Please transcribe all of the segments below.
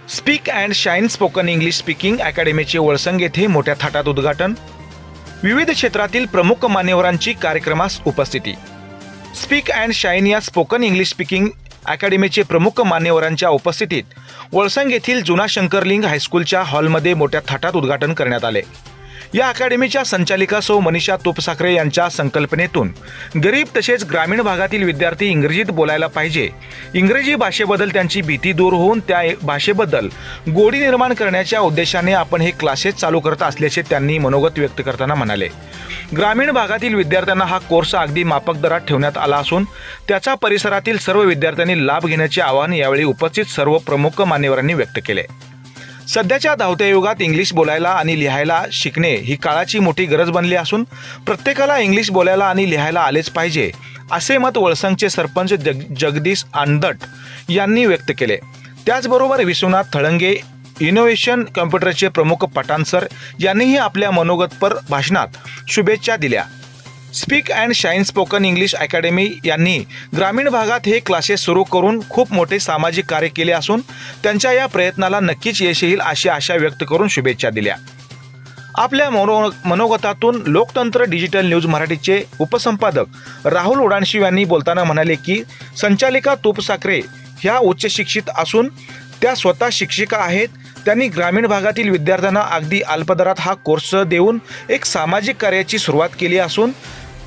Speak and shine spoken English speaking अकॅडमीचे वळसंग येथे मोठ्या थाटात उद्घाटन. विविध क्षेत्रातील प्रमुख मान्यवरांची कार्यक्रमास उपस्थिती. स्पीक अँड शाईन या स्पोकन इंग्लिश स्पीकिंग अकॅडमीचे प्रमुख मान्यवरांच्या उपस्थितीत वळसंग येथील जुना शंकरलिंग हायस्कूलच्या हॉलमध्ये मोठ्या थाटात उद्घाटन करण्यात आले. या अकॅडमीच्या संचालिका सौ मनीषा तुपसाखरे यांच्या संकल्पनेतून गरीब तसेच ग्रामीण भागातील विद्यार्थी इंग्रजीत बोलायला पाहिजे, इंग्रजी भाषेबद्दल त्यांची भीती दूर होऊन त्या भाषेबद्दल गोडी निर्माण करण्याच्या उद्देशाने आपण हे क्लासेस चालू करत असल्याचे त्यांनी मनोगत व्यक्त करताना म्हणाले. ग्रामीण भागातील विद्यार्थ्यांना हा कोर्स अगदी माफक दरात ठेवण्यात आला असून त्याचा परिसरातील सर्व विद्यार्थ्यांनी लाभ घेण्याचे आवाहन यावेळी उपस्थित सर्व प्रमुख मान्यवरांनी व्यक्त केले. सध्याच्या धावत्या युगात इंग्लिश बोलायला आणि लिहायला शिकणे ही काळाची मोठी गरज बनली असून प्रत्येकाला इंग्लिश बोलायला आणि लिहायला आलेच पाहिजे, असे मत वळसंगचे सरपंच जगदीश आंदट यांनी व्यक्त केले. त्याचबरोबर विश्वनाथ थळंगे, इनोव्हेशन कॉम्प्युटरचे प्रमुख पठाण सर यांनीही आपल्या मनोगतपर भाषणात शुभेच्छा दिल्या. Speak and shine spoken English academy यांनी ग्रामीण भागात हे क्लासेस सुरू करून खूप मोठे सामाजिक कार्य केले असून त्यांच्या या प्रयत्नाला नक्कीच यश येईल अशी आशा व्यक्त करून शुभेच्छा दिल्या. आपल्या मनोगतातून लोकतंत्र डिजिटल न्यूज मराठीचे उपसंपादक राहुल उडाणशीव यांनी बोलताना म्हणाले की संचालिका तुपसाखरे ह्या उच्च शिक्षित असून त्या स्वतः शिक्षिका आहेत. त्यांनी ग्रामीण भागातील विद्यार्थ्यांना अगदी अल्पदरात हा कोर्स देऊन एक सामाजिक कार्याची सुरुवात केली असून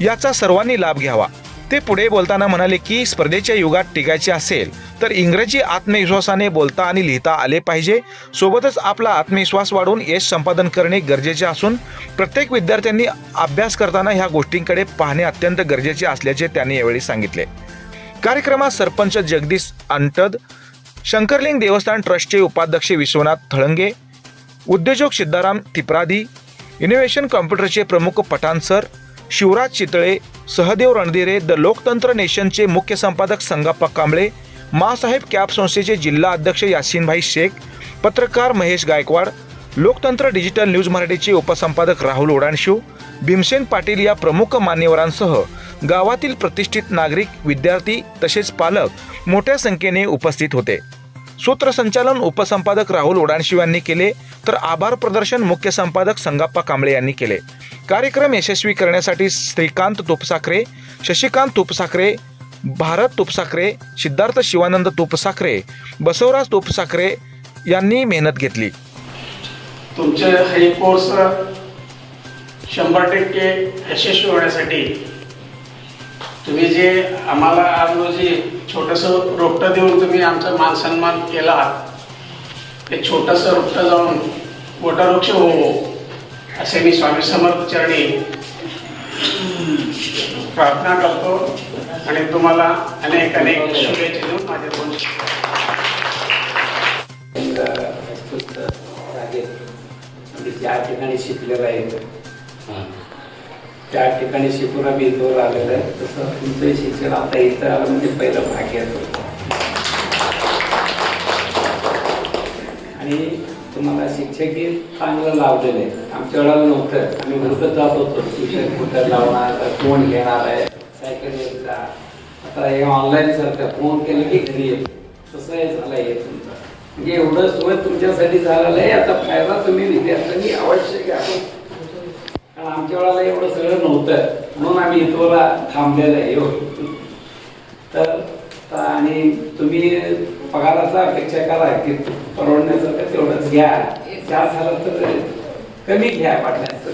याचा सर्वांनी लाभ घ्यावा. ते पुढे बोलताना म्हणाले की स्पर्धेच्या युगात टिकायचे असेल तर इंग्रजी आत्मविश्वासाने बोलता आणि लिहिता आले पाहिजे. सोबतच आपला आत्मविश्वास वाढवून यश संपादन करणे गरजेचे असून प्रत्येक विद्यार्थ्यांनी अभ्यास करताना ह्या गोष्टींकडे पाहणे अत्यंत गरजेचे असल्याचे त्यांनी यावेळी सांगितले. कार्यक्रमात सरपंच जगदीश आंटद, शंकरलिंग देवस्थान ट्रस्टचे उपाध्यक्ष विश्वनाथ थळंगे, उद्योजक सिद्धाराम तिप्रादी, इनोव्हेशन कॉम्प्युटरचे प्रमुख पठाण सर, शिवराज चितळे, सहदेव रणदिरे, द लोकतंत्र नेशनचे मुख्य संपादक संगप्पा कांबळे, माँसाहेब कॅब संस्थेचे जिल्हा अध्यक्ष यासिनभाई शेख, पत्रकार महेश गायकवाड, लोकतंत्र डिजिटल न्यूज मराठीचे उपसंपादक राहुल उडाणशीव, भीमसेन पाटील या प्रमुख मान्यवरांसह गावातील प्रतिष्ठित नागरिक, विद्यार्थी तसेच पालक मोठ्या संख्येने उपस्थित होते. सूत्रसंचालन उपसंपादक राहुल उडाणशीव यांनी केले तर आभार प्रदर्शन मुख्य संपादक संगप्पा कांबळे यांनी केले. कार्यक्रम यशस्वी करण्यासाठी श्रीकांत तुपसाखरे, शशिकांत तुपसाखरे, भारत तुपसाखरे, सिद्धार्थ शिवानंद तुपसाखरे, बसवराज तुपसाखरे यांनी मेहनत घेतली. तुमचे हे कोर्स 100% यशस्वी होण्यासाठी तुम्ही जे आम्हाला आज रोजी छोटंसं रोपटं देऊन तुम्ही आमचा मान सन्मान केला आहात, ते छोटंसं रोपटं जाऊन वटवृक्ष हो असे मी स्वामी समर्थ चरणी प्रार्थना करतो आणि तुम्हाला अनेक अनेक शुभेच्छा देऊन माझे बोल. ज्या ठिकाणी शिकलेलं आहे त्या ठिकाणी शिकून आम्ही इथवर आलेलं आहे. तसं तुमचं शिक्षण आता इथं आलं म्हणजे पहिलं भाग्य येतो आणि तुम्हाला शिक्षकही चांगलं लावलेलं आहे. आमच्या वेळेला नव्हतं, आम्ही हुडकत जात होतो शिक्षक कुठं लावणार, कोण घेणार आहे, सायकल येत. आता हे ऑनलाईन सारखं फोन केलं की घरी येतो, तसं हे झालं आहे तुमचं. म्हणजे एवढं सोय तुमच्यासाठी झालेलं आहे. याचा फायदा तुम्ही विद्यार्थ्यांनी अवश्य घ्या. कारण आमच्या वेळेला एवढं सगळं नव्हतं म्हणून आम्ही इथवर थांबलेलं आहे. तर आणि तुम्ही पगाराचा अपेक्षा करा की परवडण्यासारखं तेवढंच घ्या. त्या झालं तर कमी घ्या पाठण्याचं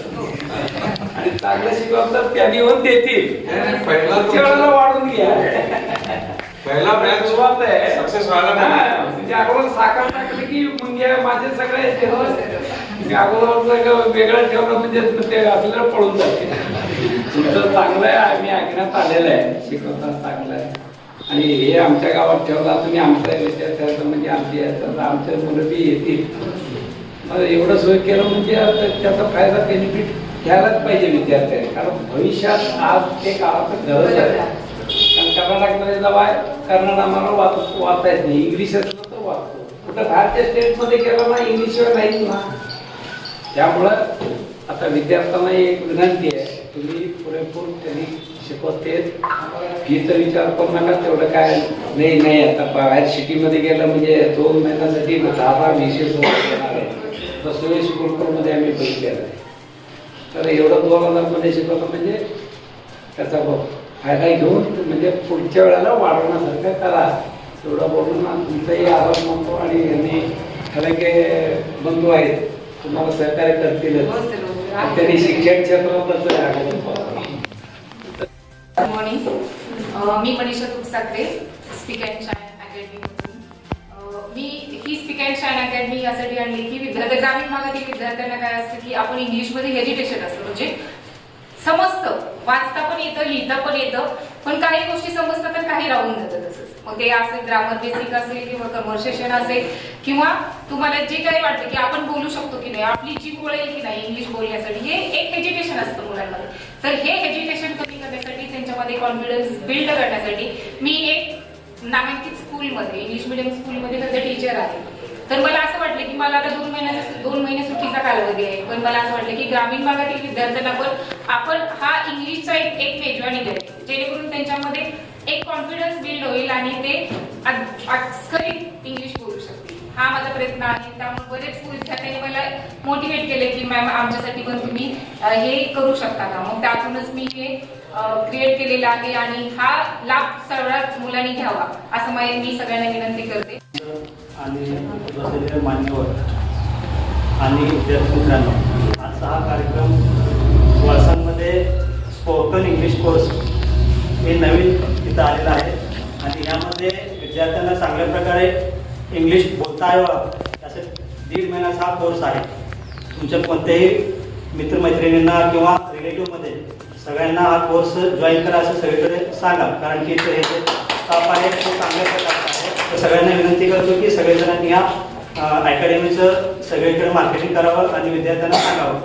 आणि चांगलं शिकवलं तर त्या घेऊन देतील. वेळेला वाढून घ्या. पहिला प्रयत्न सुरुवात आहे, सक्सेस व्हायला म्हणजे अगोदर साखर टाकली की म्हणजे माझे सगळे अगोदर वेगळं ठेवणं म्हणजे ते असलं पळून जाते. तुमचं चांगलं आहे, आम्ही ऐकण्यात आलेलं आहे, शिकवतात चांगलं आहे आणि हे आमच्या गावात ठेवला तुम्ही आमच्या विद्यार्थ्याचं म्हणजे आमच्या मुलं बी येतील. मग एवढं सोय केलं म्हणजे त्याचा फायदा बेनिफिट घ्यायलाच पाहिजे विद्यार्थ्यांनी. कारण भविष्यात आज ते काळाचं गरज आहे. कारण कर्नाटकमध्ये जेव्हा कन्नड आम्हाला वाचता येत नाही, इंग्लिश असलं तर वाचतो. कुठं बाहेरच्या स्टेटमध्ये गेलं ना इंग्लिशशिवाय नाहीच ना. त्यामुळं आता विद्यार्थ्यांना एक विनंती आहे, तुम्ही पुरेपूर त्यांनी शिकवते. फीचा विचार करू नका, तेवढं काय नाही. आता बाहेर सिटीमध्ये गेलं म्हणजे 2 महिन्यासाठी 10-20 येणार आहे. तर सुरेश गुरुकुलमध्ये आम्ही बघितलेलं आहे. तर एवढं 2000 मध्ये शिकवलं म्हणजे त्याचा फायदा घेऊन म्हणजे पुढच्या वेळेला वाढवण्यासारखं करा. एवढं बोलून तुमचाही आभार मानतो. आणि यांनी खरं की बंधू आहेत, तुम्हाला सहकार्य करतीलच. त्यांनी शिक्षण क्षेत्रातच गुड मॉर्निंग. मी Manisha Tupsagare, speak and shine अकॅडमीमधून. मी ही स्पीक अँड शाईन अकॅडमी यासाठी आणली की ग्रामीण भागातील विद्यार्थ्यांना काय असतं की आपण इंग्लिशमध्ये हेजिटेशन असतं, म्हणजे समजतं, वाचता पण येतं, लिहिता पण येतं, पण काही गोष्टी समजतात तर काही राहून जातं तसंच. मग ते असेल ग्रामर बेसिक असेल किंवा कन्व्हर्सेशन असेल किंवा तुम्हाला जे काही वाटतं की आपण बोलू शकतो की नाही, आपली जीभ वळेल की नाही इंग्लिश बोलण्यासाठी, हे एक हेजिटेशन असतं मुलांमध्ये. तर हे हेजिटेशन कमी करण्यासाठी, त्यांच्यामध्ये कॉन्फिडन्स बिल्ड करण्यासाठी मी एक नामांकित स्कूलमध्ये, इंग्लिश मिडियम स्कूलमध्ये सध्या टीचर आहे. तर मला असं वाटलं की मला आता 2 महिने सुट्टीचा कालावधी आहे, पण मला असं वाटलं की ग्रामीण भागातील विद्यार्थ्यांना पण आपण हा इंग्लिशचा एक मेजवानी द्यायची, जेणेकरून त्यांच्यामध्ये एक कॉन्फिडन्स बिल्ड होईल आणि ते अस्खलित इंग्लिश बोलू शकतील. हा माझा प्रयत्न आहे. त्यामुळे बरेच विद्यार्थ्यांनी मला मोटिवेट केले की मॅम आमच्यासाठी पण तुम्ही हे करू शकता का. मग त्यातूनच मी हे क्रिएट केलेलं आहे आणि हा लाभ सर्वात मुलांनी घ्यावा असं मी सगळ्यांना विनंती करते. आणि बसलेले मान्यवर आणि विद्यार्थी मित्रांनो, आजचा हा कार्यक्रम वळसंगमध्ये स्पोकन इंग्लिश कोर्स हे नवीन तिथं आलेलं आहे आणि यामध्ये विद्यार्थ्यांना चांगल्या प्रकारे इंग्लिश बोलता यावं असे 1.5 महिन्याचा हा कोर्स आहे. तुमच्या कोणत्याही मित्रमैत्रिणींना किंवा रिलेटिव्हमध्ये सगळ्यांना हा कोर्स जॉईन करा असं सगळीकडे सांगा, कारण की हे जे स्टाफ आहे तो चांगल्या प्रकारचा आहे. तर सगळ्यांना विनंती करतो की सगळेजणांनी या अकॅडमीचं सगळीकडे मार्केटिंग करावं आणि विद्यार्थ्यांना सांगावं.